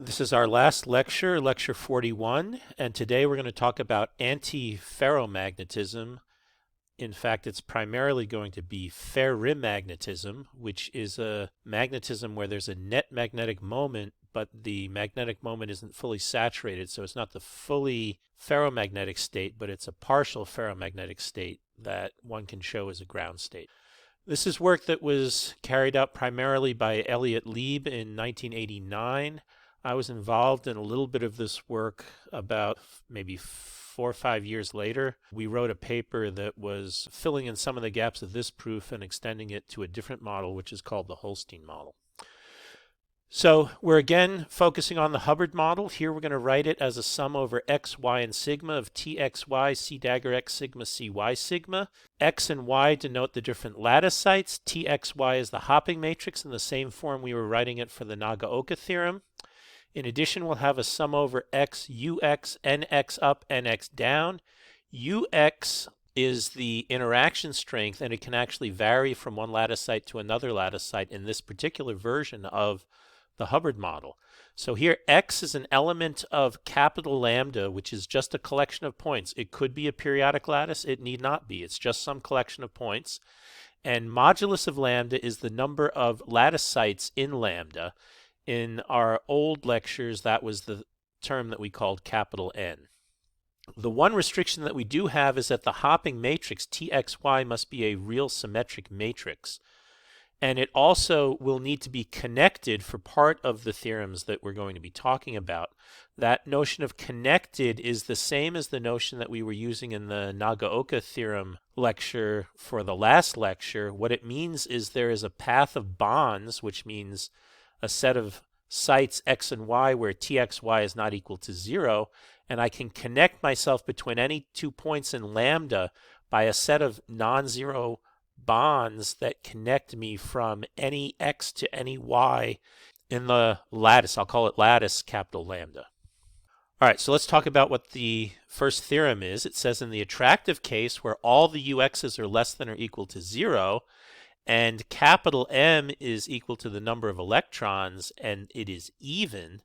This is our last lecture, lecture 41, and today we're going to talk about antiferromagnetism. In fact, it's primarily going to be ferrimagnetism, which is a magnetism where there's a net magnetic moment, but the magnetic moment isn't fully saturated, so it's not the fully ferromagnetic state, but it's a partial ferromagnetic state that one can show as a ground state. This is work that was carried out primarily by Lieb in 1989. I was involved in a little bit of this work about maybe 4 or 5 years later. We wrote a paper that was filling in some of the gaps of this proof and extending it to a different model, which is called the Holstein model. So we're again focusing on the Hubbard model. Here we're going to write it as a sum over x, y, and sigma of txy, c dagger x sigma, cy sigma. X and y denote the different lattice sites. Txy is the hopping matrix in the same form we were writing it for the Nagaoka theorem. In addition, we'll have a sum over x, ux, nx up, nx down. Ux is the interaction strength, and it can actually vary from one lattice site to another lattice site in this particular version of the Hubbard model. So here, x is an element of capital lambda, which is just a collection of points. It could be a periodic lattice. It need not be. It's just some collection of points. And modulus of lambda is the number of lattice sites in lambda. In our old lectures, that was the term that we called capital N. The one restriction that we do have is that the hopping matrix, Txy, must be a real symmetric matrix. And it also will need to be connected for part of the theorems that we're going to be talking about. That notion of connected is the same as the notion that we were using in the Nagaoka theorem lecture for the last lecture. What it means is there is a path of bonds, which means a set of sites x and y where txy is not equal to 0, and I can connect myself between any 2 points in lambda by a set of non-zero bonds that connect me from any x to any y in the lattice. I'll call it lattice capital lambda. All right, so let's talk about what the first theorem is. It says in the attractive case where all the ux's are less than or equal to 0, and capital M is equal to the number of electrons, and it is even,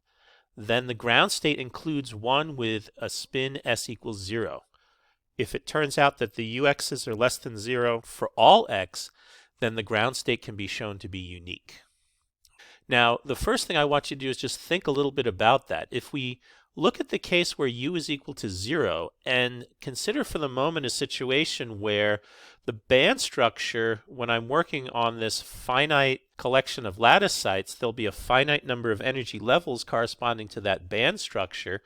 then the ground state includes one with a spin s equals 0. If it turns out that the ux's are less than 0 for all x, then the ground state can be shown to be unique. Now, the first thing I want you to do is just think a little bit about that. If we look at the case where u is equal to 0 and consider for the moment a situation where the band structure, when I'm working on this finite collection of lattice sites, there'll be a finite number of energy levels corresponding to that band structure.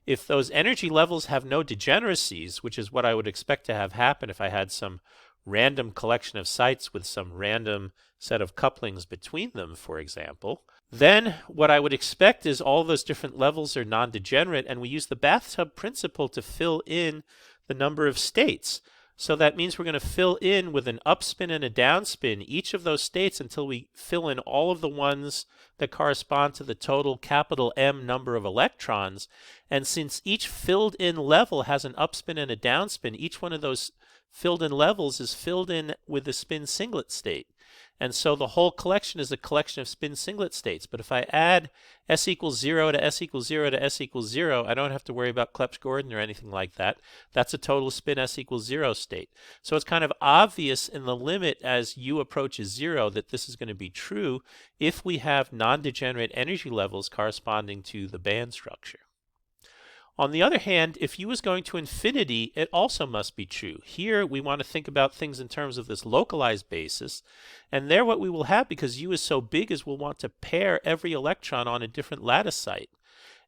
If those energy levels have no degeneracies, which is what I would expect to have happen if I had some random collection of sites with some random set of couplings between them, for example, then what I would expect is all those different levels are non-degenerate, and we use the bathtub principle to fill in the number of states. So that means we're going to fill in with an upspin and a downspin each of those states until we fill in all of the ones that correspond to the total capital M number of electrons. And since each filled in level has an upspin and a downspin, each one of those filled in levels is filled in with a spin singlet state. And so the whole collection is a collection of spin singlet states. But if I add s equals 0 to s equals 0 to s equals 0, I don't have to worry about Clebsch-Gordon or anything like that. That's a total spin s equals 0 state. So it's kind of obvious in the limit as u approaches 0 that this is going to be true if we have non-degenerate energy levels corresponding to the band structure. On the other hand, if u is going to infinity, it also must be true. Here, we want to think about things in terms of this localized basis. And there what we will have, because u is so big, is we'll want to pair every electron on a different lattice site.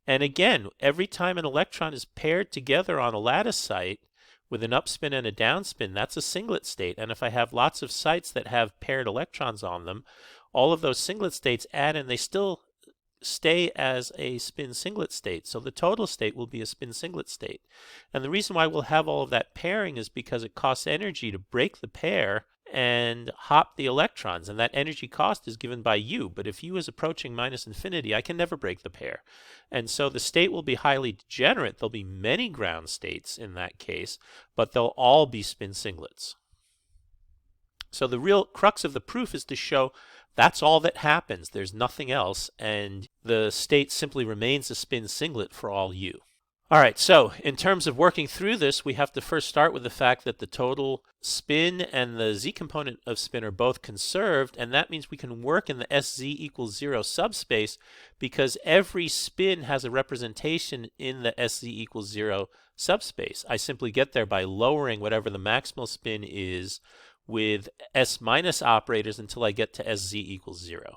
And again, every time an electron is paired together on a lattice site with an upspin and a downspin, that's a singlet state. And if I have lots of sites that have paired electrons on them, all of those singlet states add, and they still stay as a spin singlet state. So the total state will be a spin singlet state. And the reason why we'll have all of that pairing is because it costs energy to break the pair and hop the electrons. And that energy cost is given by u. But if u is approaching minus infinity, I can never break the pair. And so the state will be highly degenerate. There'll be many ground states in that case, but they'll all be spin singlets. So the real crux of the proof is to show That's all that happens. There's nothing else, and the state simply remains a spin singlet for all u. All right, so in terms of working through this, we have to first start with the fact that the total spin and the z component of spin are both conserved, and that means we can work in the sz equals 0 subspace because every spin has a representation in the sz equals 0 subspace. I simply get there by lowering whatever the maximal spin is with s minus operators until I get to sz equals 0.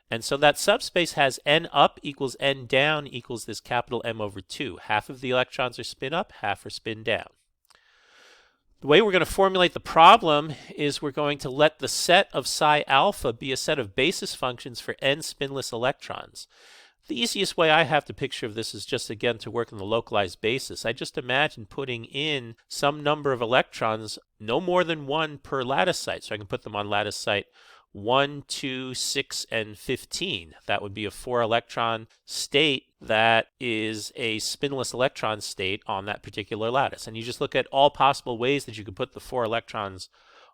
And so that subspace has n up equals n down equals this capital M over 2. Half of the electrons are spin up, half are spin down. The way we're going to formulate the problem is we're going to let the set of psi alpha be a set of basis functions for n spinless electrons. The easiest way I have to picture of this is just, again, to work on the localized basis. I just imagine putting in some number of electrons, no more than one per lattice site. So I can put them on lattice site 1, 2, 6, and 15. That would be a 4-electron state that is a spinless electron state on that particular lattice. And you just look at all possible ways that you could put the 4 electrons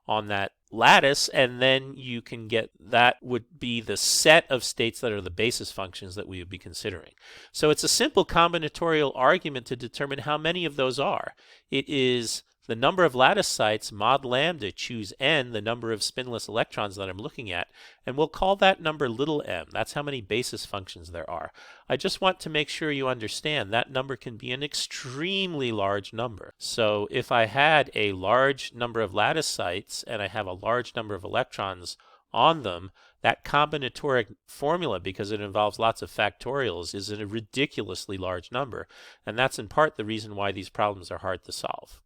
on that lattice, and then you can get that would be the set of states that are the basis functions that we would be considering. So it's a simple combinatorial argument to determine how many of those are. It is the number of lattice sites mod lambda, choose n, the number of spinless electrons that I'm looking at, and we'll call that number little m. That's how many basis functions there are. I just want to make sure you understand that number can be an extremely large number. So if I had a large number of lattice sites and I have a large number of electrons on them, that combinatoric formula, because it involves lots of factorials, is a ridiculously large number. And that's in part the reason why these problems are hard to solve.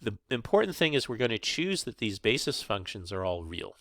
The important thing is we're going to choose that these basis functions are all real.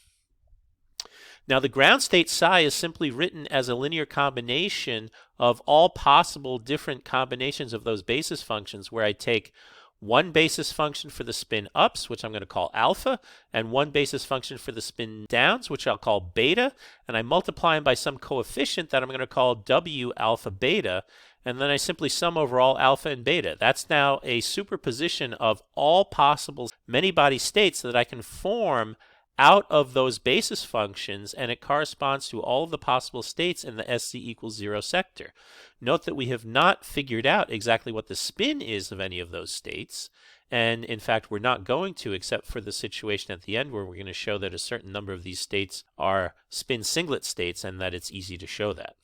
Now the ground state psi is simply written as a linear combination of all possible different combinations of those basis functions, where I take one basis function for the spin ups, which I'm going to call alpha, and one basis function for the spin downs, which I'll call beta, and I multiply them by some coefficient that I'm going to call W alpha beta, and then I simply sum over all alpha and beta. That's now a superposition of all possible many-body states that I can form out of those basis functions, and it corresponds to all of the possible states in the SC equals 0 sector. Note that we have not figured out exactly what the spin is of any of those states, and in fact we're not going to, except for the situation at the end where we're going to show that a certain number of these states are spin singlet states and that it's easy to show that.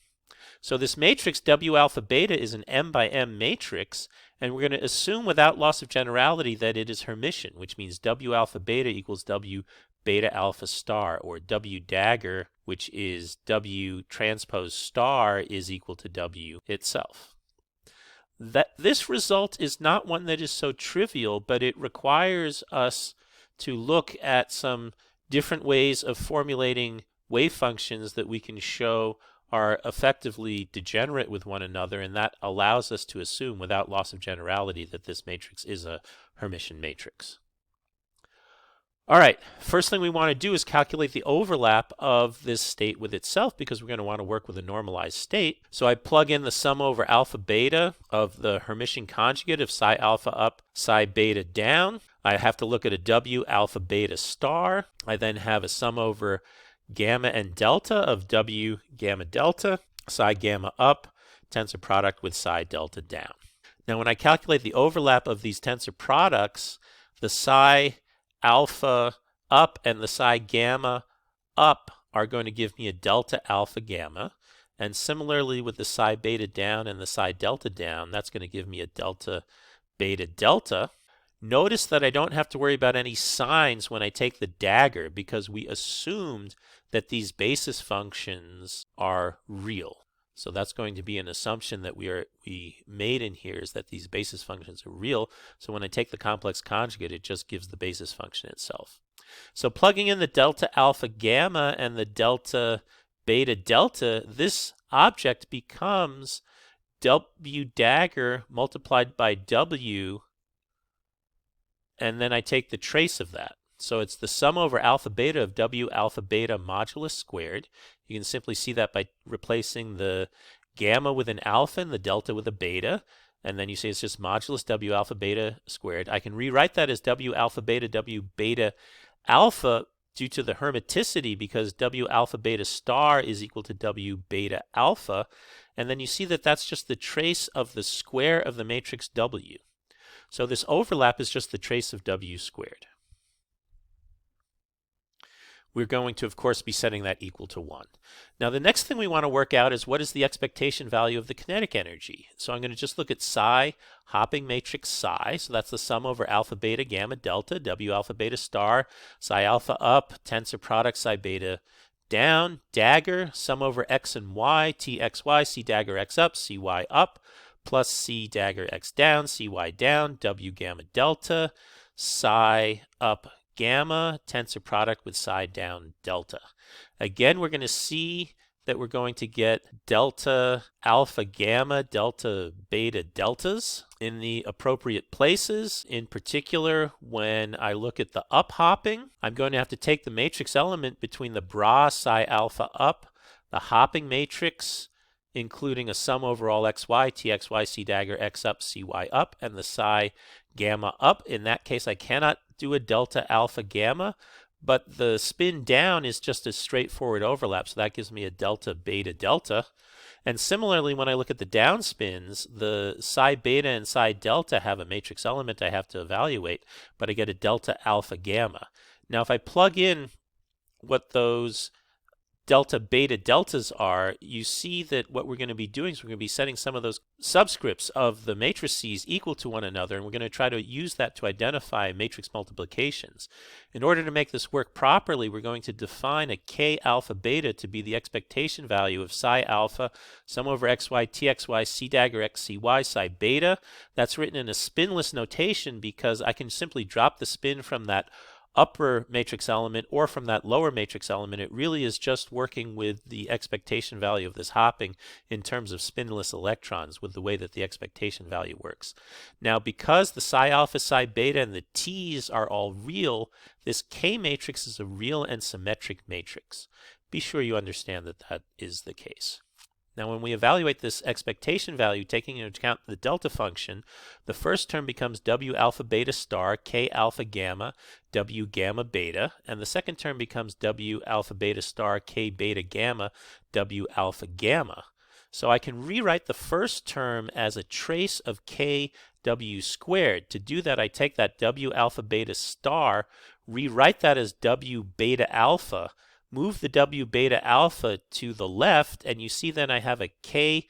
So this matrix W alpha beta is an M by M matrix, and we're going to assume without loss of generality that it is Hermitian, which means W alpha beta equals W beta alpha star, or W dagger, which is W transpose star, is equal to W itself. This result is not one that is so trivial, but it requires us to look at some different ways of formulating wave functions that we can show are effectively degenerate with one another, and that allows us to assume without loss of generality that this matrix is a Hermitian matrix. All right, first thing we want to do is calculate the overlap of this state with itself, because we're going to want to work with a normalized state. So I plug in the sum over alpha beta of the Hermitian conjugate of psi alpha up, psi beta down. I have to look at a W alpha beta star. I then have a sum over gamma and delta of W gamma delta, psi gamma up, tensor product with psi delta down. Now when I calculate the overlap of these tensor products, the psi alpha up and the psi gamma up are going to give me a delta alpha gamma, and similarly with the psi beta down and the psi delta down, that's going to give me a delta beta delta. Notice that I don't have to worry about any signs when I take the dagger, because we assumed that these basis functions are real. So that's going to be an assumption that we made in here, is that these basis functions are real. So when I take the complex conjugate, it just gives the basis function itself. So plugging in the delta alpha gamma and the delta beta delta, this object becomes W dagger multiplied by W, and then I take the trace of that. So it's the sum over alpha beta of W alpha beta modulus squared. You can simply see that by replacing the gamma with an alpha and the delta with a beta, and then you say it's just modulus W alpha beta squared. I can rewrite that as W alpha beta W beta alpha due to the hermiticity, because W alpha beta star is equal to W beta alpha. And then you see that that's just the trace of the square of the matrix W. So this overlap is just the trace of W squared. We're going to, of course, be setting that equal to 1. Now, the next thing we want to work out is what is the expectation value of the kinetic energy. So I'm going to just look at psi, hopping matrix psi. So that's the sum over alpha, beta, gamma, delta, W alpha, beta star, psi alpha up, tensor product, psi beta down, dagger, sum over x and y, t x y, c dagger x up, c y up, plus c dagger x down, c y down, W gamma delta, psi up gamma, tensor product with psi down delta. Again, we're going to see that we're going to get delta alpha gamma, delta beta deltas in the appropriate places. In particular, when I look at the up hopping, I'm going to have to take the matrix element between the bra psi alpha up, the hopping matrix, including a sum over all xy, txy, c dagger x up, cy up, and the psi gamma up. In that case, I cannot do a delta alpha gamma, but the spin down is just a straightforward overlap, so that gives me a delta beta delta. And similarly, when I look at the down spins, the psi beta and psi delta have a matrix element I have to evaluate, but I get a delta alpha gamma. Now, if I plug in what those delta beta deltas are, you see that what we're going to be doing is we're going to be setting some of those subscripts of the matrices equal to one another, and we're going to try to use that to identify matrix multiplications. In order to make this work properly, we're going to define a k alpha beta to be the expectation value of psi alpha, sum over xy, txy, c dagger x, cy, psi beta. That's written in a spinless notation because I can simply drop the spin from that upper matrix element or from that lower matrix element. It really is just working with the expectation value of this hopping in terms of spinless electrons with the way that the expectation value works. Now, because the psi alpha, psi beta, and the t's are all real, this K matrix is a real and symmetric matrix. Be sure you understand that that is the case. Now, when we evaluate this expectation value, taking into account the delta function, the first term becomes W alpha beta star, K alpha gamma, W gamma beta, and the second term becomes W alpha beta star, K beta gamma, W alpha gamma. So I can rewrite the first term as a trace of K W squared. To do that, I take that W alpha beta star, rewrite that as W beta alpha, move the W beta alpha to the left, and you see then I have a K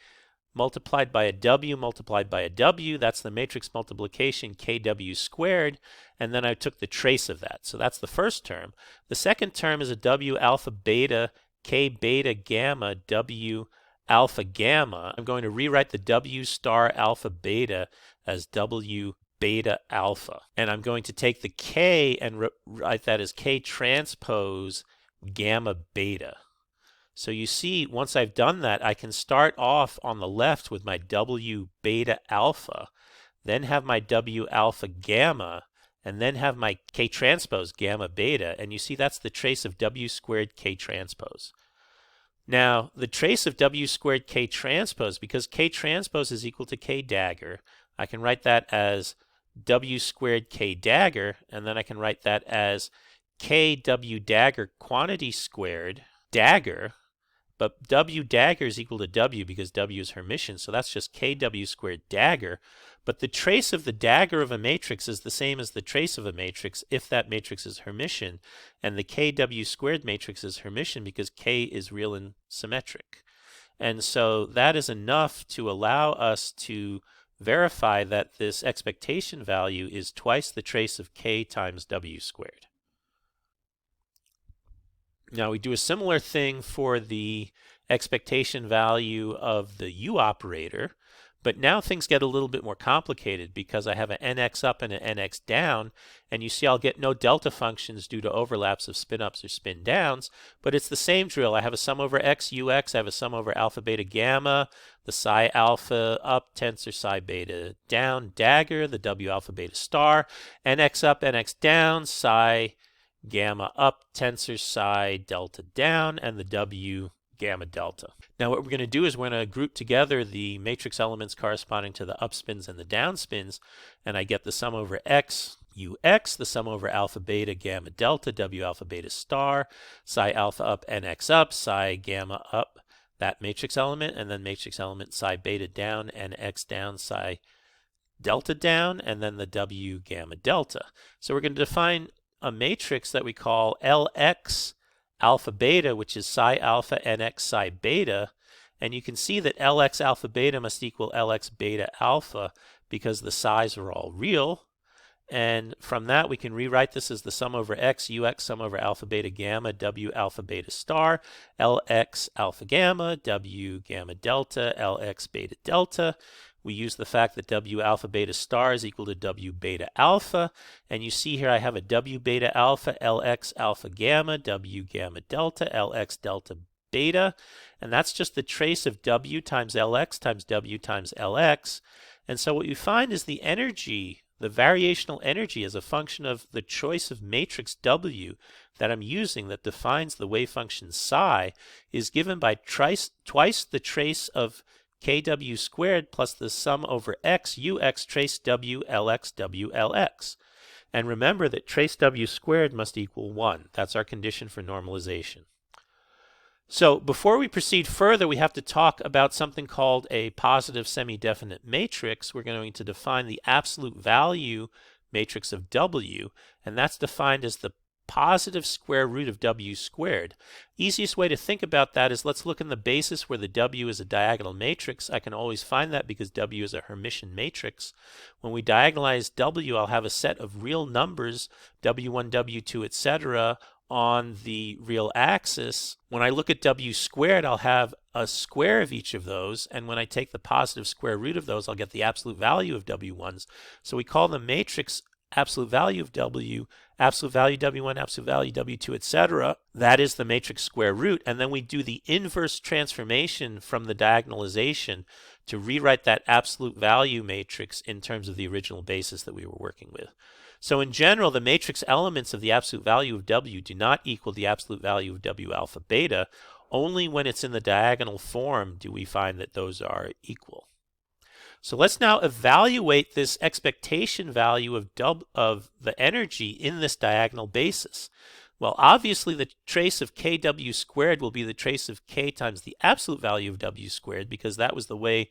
multiplied by a W multiplied by a W. That's the matrix multiplication KW squared, and then I took the trace of that. So that's the first term. The second term is a W alpha beta K beta gamma W alpha gamma. I'm going to rewrite the W star alpha beta as W beta alpha. And I'm going to take the K and write that as K transpose gamma beta. So you see, once I've done that, I can start off on the left with my W beta alpha, then have my W alpha gamma, and then have my K transpose gamma beta. And you see that's the trace of W squared K transpose. Now, the trace of W squared K transpose, because K transpose is equal to K dagger, I can write that as W squared K dagger, and then I can write that as KW dagger quantity squared dagger, but W dagger is equal to W because W is Hermitian, so that's just KW squared dagger. But the trace of the dagger of a matrix is the same as the trace of a matrix if that matrix is Hermitian, and the KW squared matrix is Hermitian because K is real and symmetric. And so that is enough to allow us to verify that this expectation value is twice the trace of K times W squared. Now we do a similar thing for the expectation value of the U operator, but now things get a little bit more complicated because I have an NX up and an NX down, and you see I'll get no delta functions due to overlaps of spin ups or spin downs, but it's the same drill. I have a sum over X UX, I have a sum over alpha beta gamma, the psi alpha up, tensor psi beta down, dagger, the W alpha beta star, NX up, NX down, psi gamma up, tensor psi delta down, and the W gamma delta. Now what we're going to do is we're going to group together the matrix elements corresponding to the up spins and the down spins, and I get the sum over X ux, the sum over alpha beta gamma delta, w alpha beta star, psi alpha up nx up, psi gamma up, that matrix element, and then matrix element psi beta down, nx down, psi delta down, and then the w gamma delta. So we're going to define a matrix that we call Lx alpha beta, which is psi alpha nx psi beta, and you can see that Lx alpha beta must equal Lx beta alpha because the psi's are all real. And from that, we can rewrite this as the sum over x, ux, sum over alpha beta gamma, w alpha beta star, Lx alpha gamma, w gamma delta, Lx beta delta. We use the fact that w alpha beta star is equal to w beta alpha. And you see here I have a w beta alpha, Lx alpha gamma, w gamma delta, Lx delta beta. And that's just the trace of w times Lx times w times Lx. And so what you find is the energy, the variational energy as a function of the choice of matrix W that I'm using that defines the wave function psi is given by twice the trace of kw squared plus the sum over x ux trace w lx w lx. And remember that trace w squared must equal 1. That's our condition for normalization. So before we proceed further, we have to talk about something called a positive semi-definite matrix. We're going to define the absolute value matrix of W, and that's defined as the positive square root of W squared. Easiest way to think about that is let's look in the basis where the W is a diagonal matrix. I can always find that because W is a Hermitian matrix. When we diagonalize W, I'll have a set of real numbers, W1, W2, etc., on the real axis. When I look at w squared, I'll have a square of each of those, and when I take the positive square root of those, I'll get the absolute value of w1s. So we call the matrix absolute value of w, absolute value w1, absolute value w2, etc. That is the matrix square root, and then we do the inverse transformation from the diagonalization to rewrite that absolute value matrix in terms of the original basis that we were working with. So in general, the matrix elements of the absolute value of W do not equal the absolute value of W alpha beta. Only when it's in the diagonal form do we find that those are equal. So let's now evaluate this expectation value of the energy in this diagonal basis. Well, obviously the trace of kw squared will be the trace of k times the absolute value of W squared, because that was the way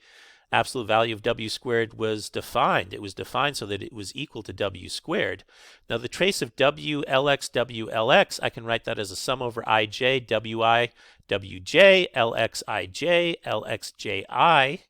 absolute value of W squared was defined. It was defined so that it was equal to W squared. Now the trace of W Lx W Lx, I can write that as a sum over ij Wi Wj Lx ij Lx ji.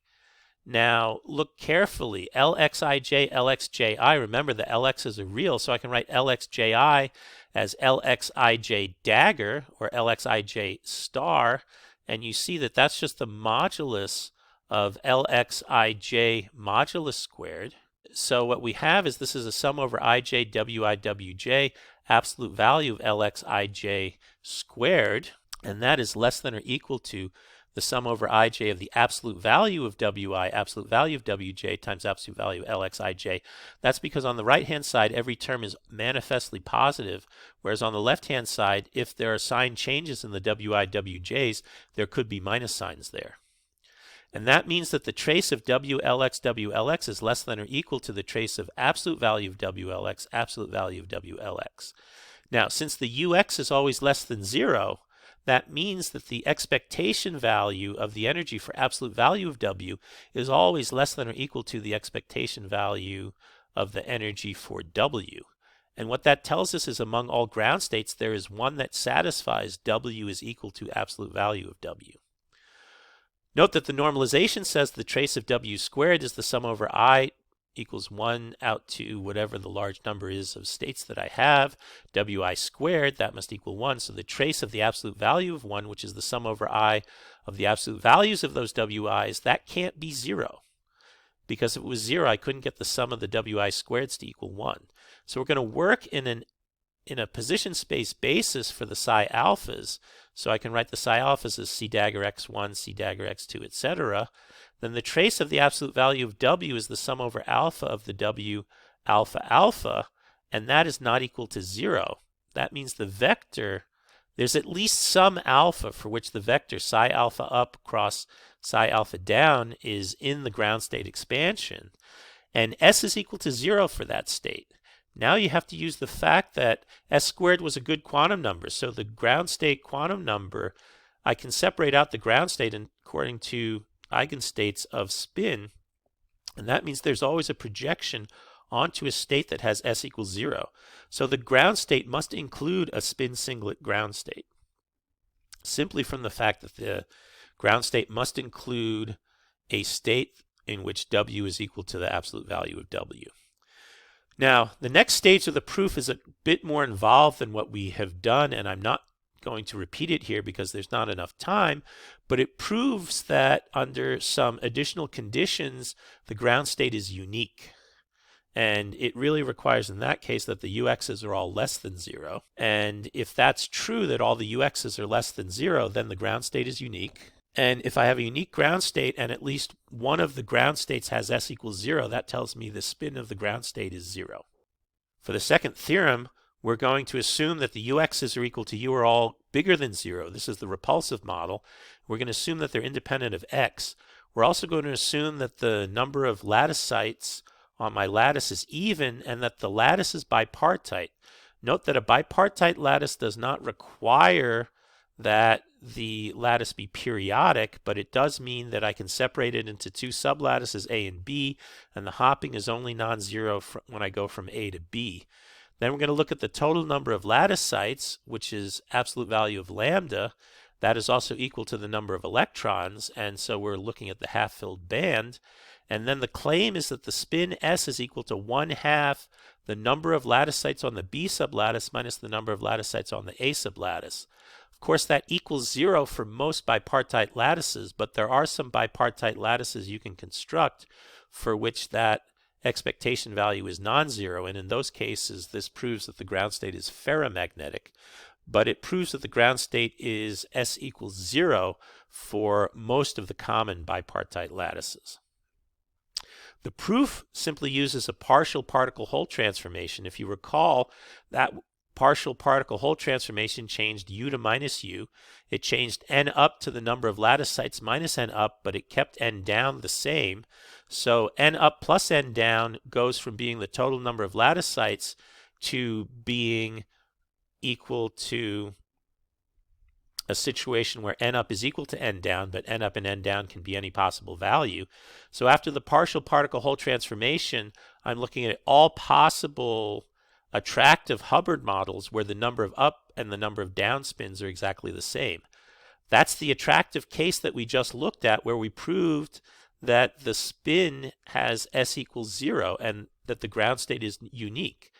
Now look carefully. Lx ij Lx ji, remember the Lx's are real, so I can write Lx ji as Lx ij dagger or Lx ij star, and you see that that's just the modulus of Lx ij modulus squared. So what we have is this is a sum over ij Wi Wj, absolute value of Lx ij squared, and that is less than or equal to the sum over ij of the absolute value of Wi, absolute value of Wj times absolute value of Lx ij. That's because on the right-hand side, every term is manifestly positive, whereas on the left-hand side, if there are sign changes in the Wi, Wj's, there could be minus signs there. And that means that the trace of WLX, WLX is less than or equal to the trace of absolute value of WLX, absolute value of WLX. Now, since the UX is always less than 0, that means that the expectation value of the energy for absolute value of W is always less than or equal to the expectation value of the energy for W. And what that tells us is among all ground states, there is one that satisfies W is equal to absolute value of W. Note that the normalization says the trace of W squared is the sum over I equals 1 out to whatever the large number is of states that I have. Wi squared, that must equal 1. So the trace of the absolute value of 1, which is the sum over I of the absolute values of those Wi's, that can't be 0. Because if it was 0, I couldn't get the sum of the Wi squareds to equal 1. So we're going to work in a position space basis for the psi alphas. So I can write the psi alphas as C dagger x1, C dagger x2, etc. Then the trace of the absolute value of W is the sum over alpha of the W alpha alpha, and that is not equal to 0. That means the vector, there's at least some alpha for which the vector psi alpha up cross psi alpha down is in the ground state expansion, and S is equal to 0 for that state. Now you have to use the fact that s squared was a good quantum number. So the ground state quantum number, I can separate out the ground state according to eigenstates of spin. And that means there's always a projection onto a state that has s equals 0. So the ground state must include a spin singlet ground state, simply from the fact that the ground state must include a state in which W is equal to the absolute value of W. Now, the next stage of the proof is a bit more involved than what we have done, and I'm not going to repeat it here because there's not enough time, but it proves that under some additional conditions, the ground state is unique. And it really requires in that case that the UX's are all less than 0. And if that's true, that all the UX's are less than 0, then the ground state is unique. And if I have a unique ground state and at least one of the ground states has s equals 0, that tells me the spin of the ground state is 0. For the second theorem, we're going to assume that the UX's are equal to U are all bigger than 0. This is the repulsive model. We're going to assume that they're independent of x. We're also going to assume that the number of lattice sites on my lattice is even and that the lattice is bipartite. Note that a bipartite lattice does not require that the lattice be periodic, but it does mean that I can separate it into two sublattices A and B, and the hopping is only non-zero when I go from A to B. Then we're going to look at the total number of lattice sites, which is absolute value of lambda. That is also equal to the number of electrons, and so we're looking at the half-filled band. And then the claim is that the spin S is equal to 1/2 the number of lattice sites on the B sublattice minus the number of lattice sites on the A sublattice. Of course, that equals 0 for most bipartite lattices, but there are some bipartite lattices you can construct for which that expectation value is non-zero, and in those cases, this proves that the ground state is ferromagnetic. But it proves that the ground state is S equals 0 for most of the common bipartite lattices. The proof simply uses a partial particle Hole transformation. If you recall, that partial particle Hole transformation changed U to minus U. It changed N up to the number of lattice sites minus N up, but it kept N down the same. So N up plus N down goes from being the total number of lattice sites to being equal to a situation where N up is equal to N down, but N up and N down can be any possible value. So after the partial particle Hole transformation, I'm looking at all possible attractive Hubbard models where the number of up and the number of down spins are exactly the same. That's the attractive case that we just looked at, where we proved that the spin has S equals 0 and that the ground state is unique.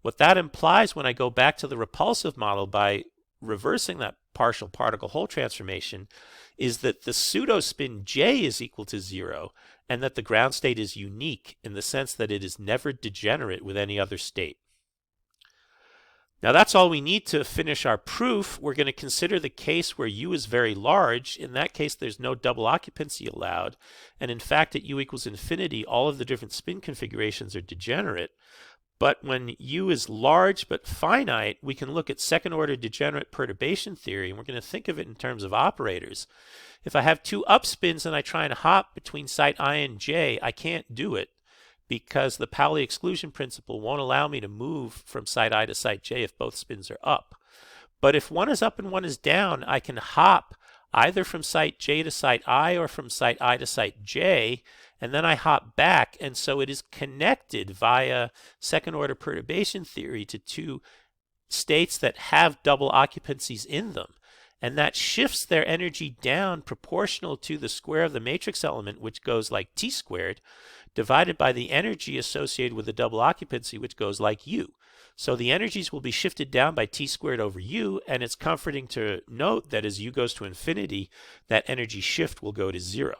What that implies when I go back to the repulsive model by reversing that partial particle Hole transformation is that the pseudo-spin J is equal to 0 and that the ground state is unique in the sense that it is never degenerate with any other state. Now that's all we need to finish our proof. We're going to consider the case where U is very large. In that case, there's no double occupancy allowed. And in fact, at U equals infinity, all of the different spin configurations are degenerate. But when U is large but finite, we can look at second-order degenerate perturbation theory, and we're going to think of it in terms of operators. If I have two up spins and I try and hop between site I and J, I can't do it because the Pauli exclusion principle won't allow me to move from site I to site J if both spins are up. But if one is up and one is down, I can hop either from site J to site I or from site I to site J, and then I hop back, and so it is connected via second-order perturbation theory to two states that have double occupancies in them. And that shifts their energy down proportional to the square of the matrix element, which goes like T squared, divided by the energy associated with the double occupancy, which goes like U. So the energies will be shifted down by T squared over U, and it's comforting to note that as U goes to infinity, that energy shift will go to 0.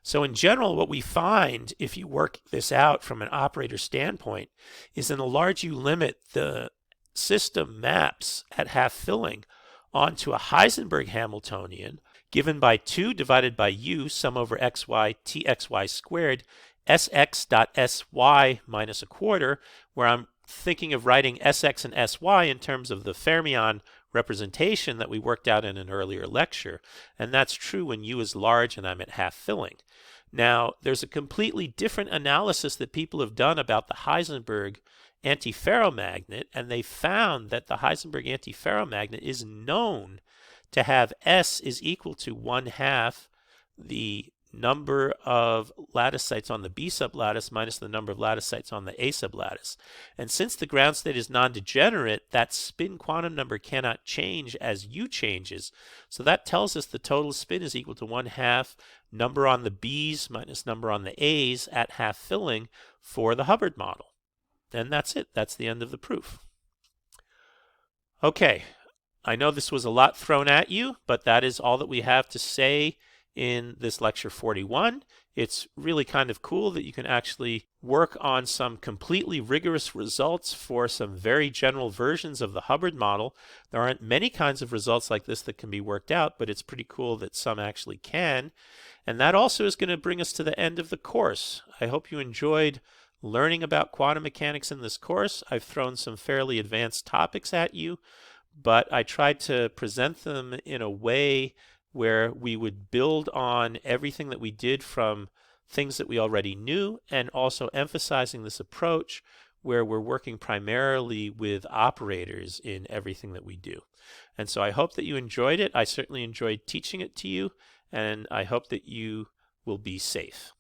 So in general, what we find, if you work this out from an operator standpoint, is in a large U limit, the system maps at half filling onto a Heisenberg Hamiltonian given by 2 divided by U, sum over xy, txy squared, sx dot sy minus a quarter, where I'm thinking of writing sx and sy in terms of the fermion representation that we worked out in an earlier lecture. And that's true when U is large and I'm at half filling. Now, there's a completely different analysis that people have done about the Heisenberg antiferromagnet, and they found that the Heisenberg antiferromagnet is known to have S is equal to 1/2 the number of lattice sites on the B sublattice minus the number of lattice sites on the A sublattice. And since the ground state is non-degenerate, that spin quantum number cannot change as U changes. So that tells us the total spin is equal to 1/2 number on the B's minus number on the A's at half filling for the Hubbard model. And that's it. That's the end of the proof. Okay, I know this was a lot thrown at you, but that is all that we have to say in this lecture 41. It's really kind of cool that you can actually work on some completely rigorous results for some very general versions of the Hubbard model. There aren't many kinds of results like this that can be worked out, but it's pretty cool that some actually can. And that also is going to bring us to the end of the course. I hope you enjoyed learning about quantum mechanics in this course. I've thrown some fairly advanced topics at you, but I tried to present them in a way where we would build on everything that we did from things that we already knew, and also emphasizing this approach where we're working primarily with operators in everything that we do. And so I hope that you enjoyed it. I certainly enjoyed teaching it to you, and I hope that you will be safe.